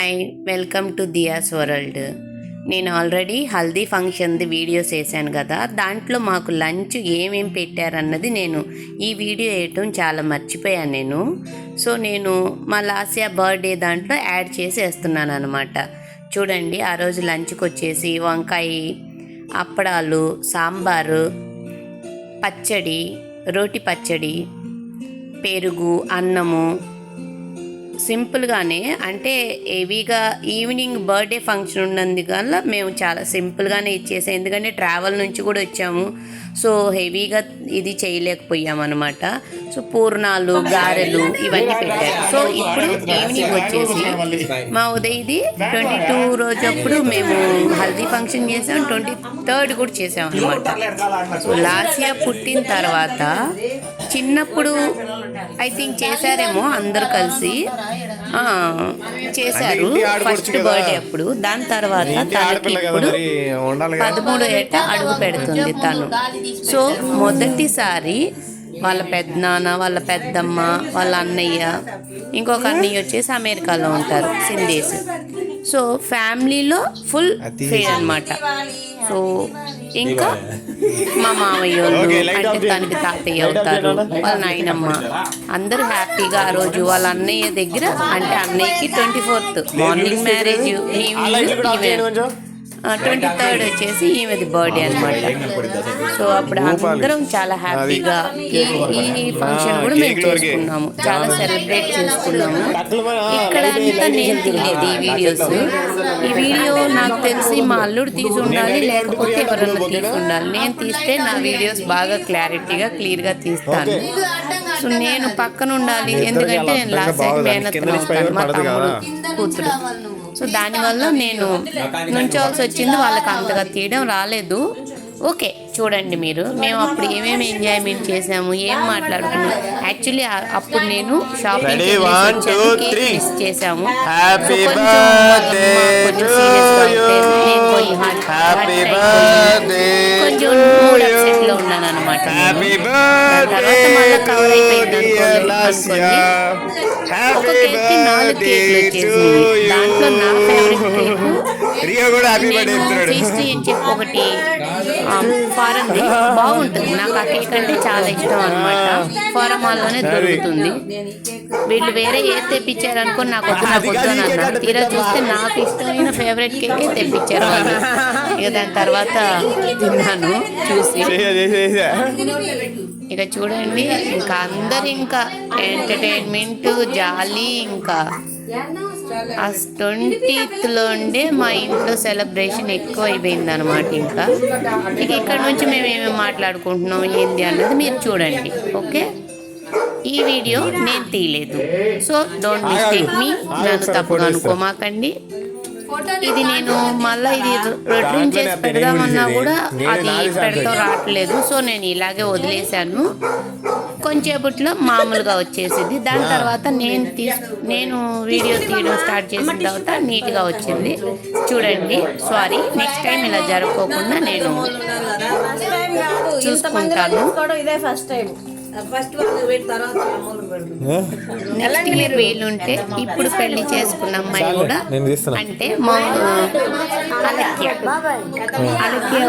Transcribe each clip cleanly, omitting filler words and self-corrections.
Hi, welcome to diyas world. నేను already haldi ఫంక్షన్ది videos వేసాను కదా, దాంట్లో మాకు లంచ్ ఏమేమి పెట్టారన్నది నేను ఈ వీడియో వేయటం చాలా మర్చిపోయాను నేను. సో నేను మా లాస్యా బర్త్డే దాంట్లో యాడ్ చేసి వేస్తున్నాను అనమాట. చూడండి, ఆ రోజు లంచ్కి వచ్చేసి వంకాయ, అప్పడాలు, సాంబారు, పచ్చడి, రోటి పచ్చడి, పెరుగు, అన్నము, సింపుల్గానే, అంటే హెవీగా ఈవినింగ్ బర్త్డే ఫంక్షన్ ఉన్నందువల్ల మేము చాలా సింపుల్గానే ఇచ్చేసాం. ఎందుకంటే ట్రావెల్ నుంచి కూడా వచ్చాము, సో హెవీగా ఇది చేయలేకపోయాం అనమాట. సో పూర్ణాలు, గారెలు ఇవన్నీ పెట్టారు. సో ఇప్పుడు ఈవినింగ్ వచ్చేసి మా ఉదయ్ది 22 రోజు అప్పుడు మేము హల్దీ ఫంక్షన్ చేసాం, 23rd కూడా చేసాం అనమాట. సో లాస్యా పుట్టిన తర్వాత చిన్నప్పుడు ఐ థింక్ చేశారేమో, అందరూ కలిసి చేశారు ఫస్ట్ బర్త్డే అప్పుడు. దాని తర్వాత తనకి ఇప్పుడు 13 ఏట అడుగు పెడుతుంది తను. సో మొదటిసారి వాళ్ళ పెద్దనాన్న, వాళ్ళ పెద్దమ్మ, వాళ్ళ అన్నయ్య, ఇంకొక అన్నయ్య వచ్చేసి అమెరికాలో ఉంటారు, సిందేశ్. సో ఫ్యామిలీలో ఫుల్ ఫేర్ అనమాట. సో ఇంకా మా మామయ్య అంటే తనకి తాతయ్య అవుతారు, వాళ్ళ నాయనమ్మ, అందరూ హ్యాపీగా ఆ రోజు వాళ్ళ అన్నయ్య దగ్గర, అంటే అన్నయ్యకి 24th morning marriage, evening 23rd వచ్చేసి ఈమెది బర్త్డే అనమాట. సో అప్పుడు అందరం చాలా హ్యాపీగా ఈ ఫంక్షన్ కూడా మేము చేసుకున్నాము, చాలా సెలబ్రేట్ చేసుకున్నాము. ఇక్కడ అంతా నేను తీయలేదు ఈ వీడియో నాకు తెలిసి మా అల్లుడు తీసి ఉండాలి, లేకపోతే ఎవరన్నా తీసి ఉండాలి. నేను తీస్తే నా వీడియోస్ బాగా క్లారిటీగా క్లియర్గా తీస్తాను. సో నేను పక్కన ఉండాలి, ఎందుకంటే నేను లాస్ట్ మేనత్ అవుతాను, మా తమ్ముడు కూతురు. సో దానివల్ల నేను నుంచోవాల్సి వచ్చింది, వాళ్ళకి అంతగా తీయడం రాలేదు. ఓకే, చూడండి మీరు, మేము అప్పుడు ఏమేమి ఎంజాయ్మెంట్ చేసాము, ఏం మాట్లాడుకున్నాము. యాక్చువల్లీ అప్పుడు నేను షాపింగ్ మిస్ చేసాము. కొంచెం మూడ్ అప్సెట్ లో ఉన్నాను అనమాట. తర్వాత మళ్ళీ కవర్ అయిపోయింది అనుకోండి. ఒక కేక్కి 4 కేక్లు వచ్చేసి, దాంట్లో నా ఫేవరెట్ కేక్ పేస్ట్రీ అని చెప్పి ఒకటి ఫారెన్ది బాగుంటుంది. నాకు ఆ కేక్ అంటే చాలా ఇష్టం అనమాట. ఫారెన్ మాల్లోనే దొరుకుతుంది. వీళ్ళు వేరే ఏది తెప్పించారు అనుకుని నాకు వద్దు అని అన్నారు. తీరా చూస్తే నాకు ఇష్టమైన ఫేవరెట్ కేకే తెప్పించారు వాళ్ళు. ఇక దాని తర్వాత తిన్నాను చూసి. ఇక చూడండి, ఇంకా అందరు ఇంకా ఎంటర్టైన్మెంట్, జాలీ. ఇంకా ఆ 20th ఉండే మా ఇంట్లో సెలబ్రేషన్ ఎక్కువ అయిపోయింది అనమాట. ఇంకా ఇక్కడ నుంచి మేము ఏమేమి మాట్లాడుకుంటున్నాం ఏంది అన్నది మీరు చూడండి. ఓకే, ఈ వీడియో నేను తీయలేదు, సో డోంట్ మిస్టేక్ మీ, నన్ను తప్పుగా అనుకోమాకండి. ఇది నేను మళ్ళీ ఇది రొటీన్ చేసి పెడదామన్నా కూడా అది పెడతాం రావట్లేదు. సో నేను ఇలాగే వదిలేశాను. కొంచెంసేపట్లో మామూలుగా వచ్చేసింది. దాని తర్వాత నేను వీడియో తీయడం స్టార్ట్ చేసిన తర్వాత నీట్గా వచ్చింది. చూడండి, సారీ, నెక్స్ట్ టైం ఇలా జరుపుకోకుండా నేను చూసుకుంటాను. నెక్స్ట్ ఇయర్ వీలుంటే ఇప్పుడు పెళ్లి చేసుకున్న అమ్మాయి కూడా, అంటే మా అలక్య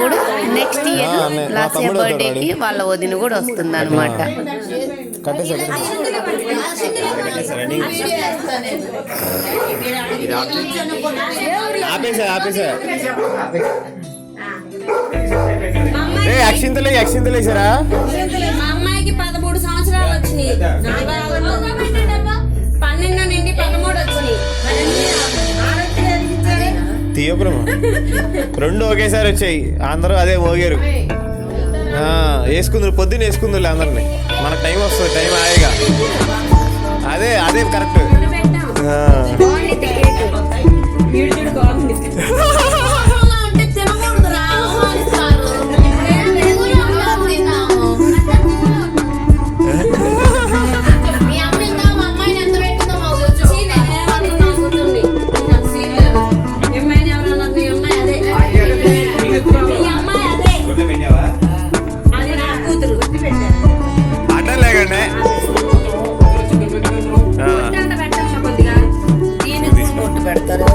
కూడా నెక్స్ట్ ఇయర్ లాస్యా బర్త్డేకి వాళ్ళ వదిన కూడా వస్తుంది అనమాట. అక్షింతలేసారా? మా అమ్మాయికి 13 సంవత్సరాలు వచ్చినాయి, 12 నుండి 13 వచ్చినాయి. తీయపురం 2 ఒకేసారి వచ్చాయి. అందరూ అదే మోగారు, వేసుకుందరు, పొద్దున్న వేసుకుందరు అందరినీ. మనకు టైం వస్తుంది, టైం ఆయేగా. అదే కరెక్ట్. పెడతారు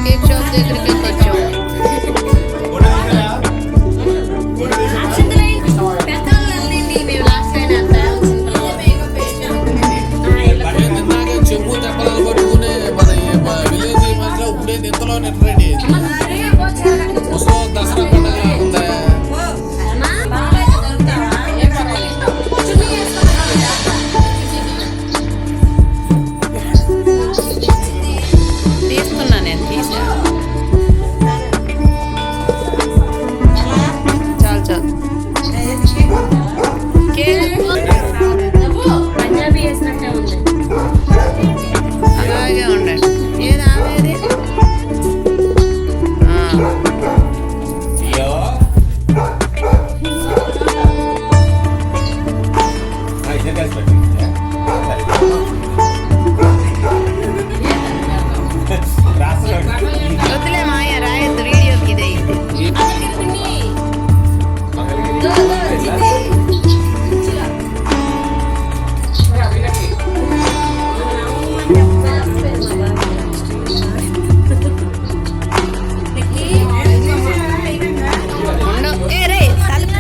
కేక్ షాప్ దగ్గరికి వచ్చాం. చెంబు చెప్పాలని పట్టుకునే మన విలేజ్ మధ్యలో ఉండేది ఇంతలో రెడీ దసరా పండుగ ఉందా తీస్తున్నా నేను తీసా. చాలు చాలు. కేక్ పంజాబీ వేసినట్టే ఉంది. అలాగే ఉండండి. ఏది ఆవేది? వద్దులే మాయ రాయొద్దు, వీడియోకి ఇదే ఇది. ఉండు. ఏ రే తలుపు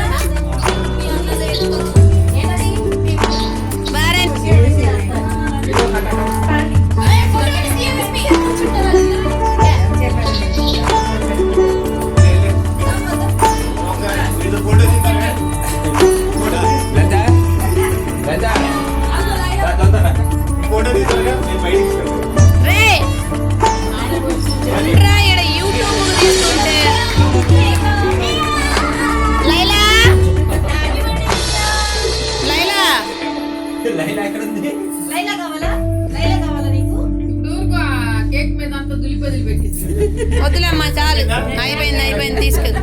బారే. రే రా ఈడ యూట్యూబ్ తీసుకుంటే. లైలా లైలా వద్దులేమ్మా చాలు. అయిపోయింది తీసుకెళ్ళి.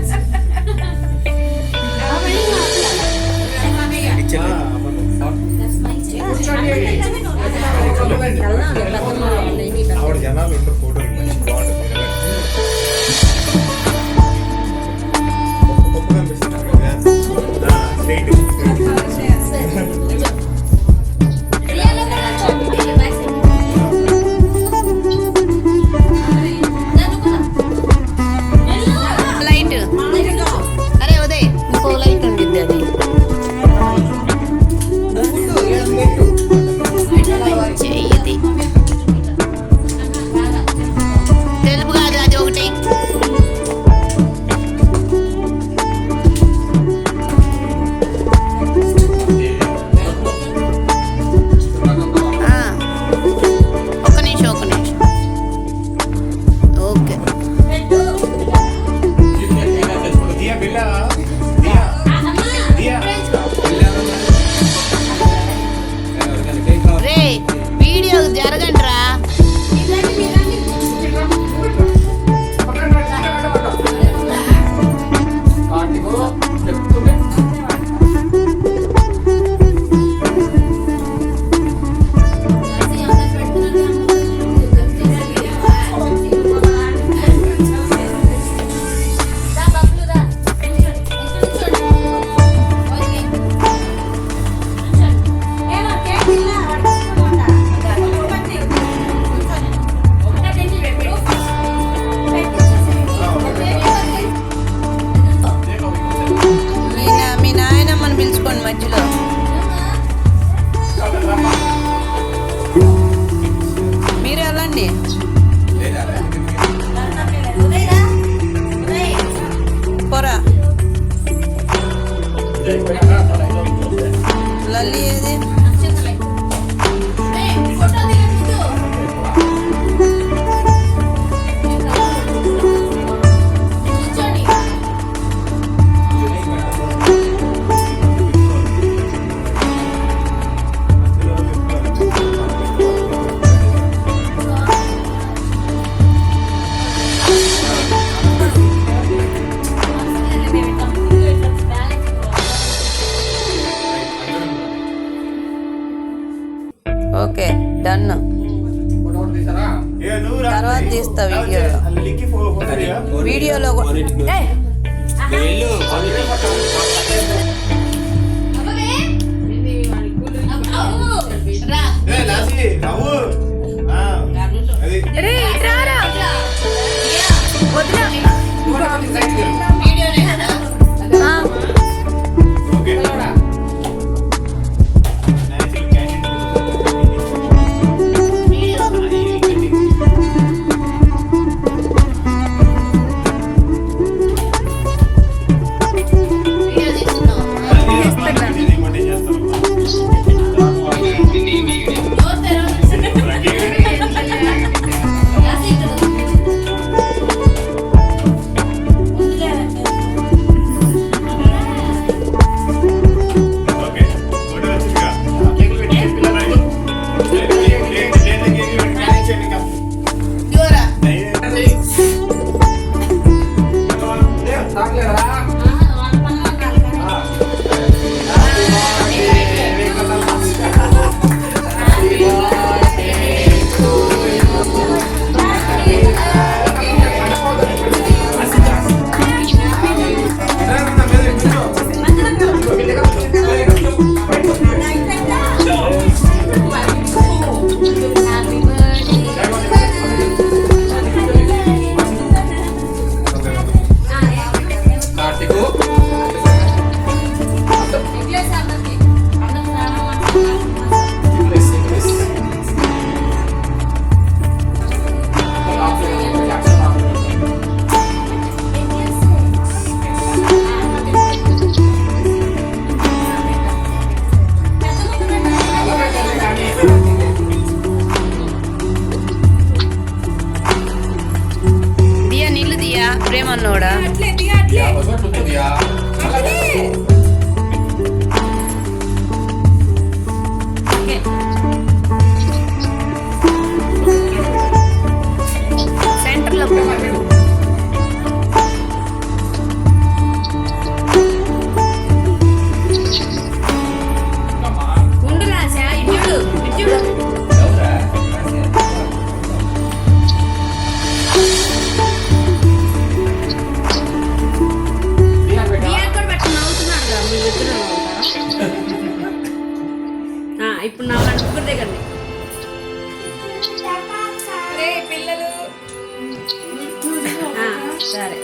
ఆవిడ జనాలు ఉంటారు ఫోటోలు గొప్ప కనిపిస్తున్నారు కదా స్ట్రైట్. లైట్. అరే ఉదయ్ ఇంకో లైట్ ఉండిద్ది అది. చెయ్యిది తెలుపు కాదు అది ఒకటి. ఒక్క నిమిషం ఓకే. దియా బిల్ల దియా దియా రే వీడియో జరగండి రా. మీ నాయనమ్మని పిలుచుకోండి మధ్యలో. మీరు వెళ్ళండి. పోరా లల్లి ఏది? Okay done. తర్వాత తీస్తా వీడియోలో రే దియా ప్రేమ అన్నోడా సెంటర్లో ఉండు రాసా ఇడ్డు ఇడ్డు ఇప్పుడు నా ముగ్గురు దగ్గర సరే